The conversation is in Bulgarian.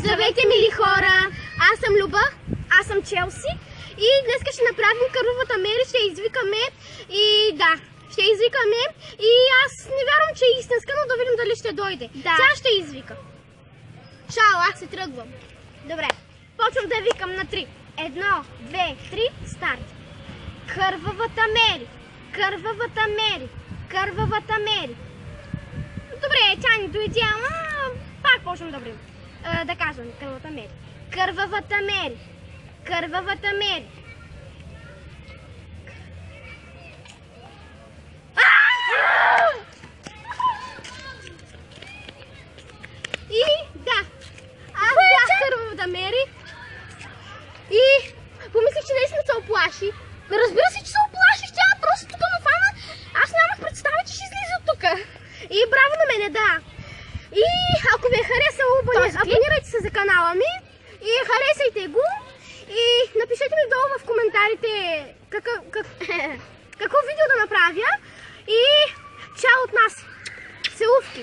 Здравейте, мили хора! Аз съм Люба. Аз съм Челси. И днес ще направим кървавата Мери, ще извикаме и да, ще извикаме и аз не вярвам, че е истинска, но да видим дали ще дойде. Да. Сега ще извика. Чао, аз се тръгвам. Добре, почвам да викам на 3. 1, 2, 3, старт. Кървавата Мери, кървавата Мери, кървавата Мери. Добре, тя не дойде, ама пак почвам да брим. Да кажем, кървавата Мери. Кървавата Мери, кървавата Мери. И да, аз бях кървавата Мери и помислих, че наистина се оплаши. Разбира се, че се оплаших, тя просто тук ме фана. Аз нямах представа, че ще излиза от тук. И браво на мене, да. И ако ви е харесало, абонирайте се за канала ми и харесайте го. И напишете ми долу в коментарите какво видео да направя. И чао от нас. Целувки!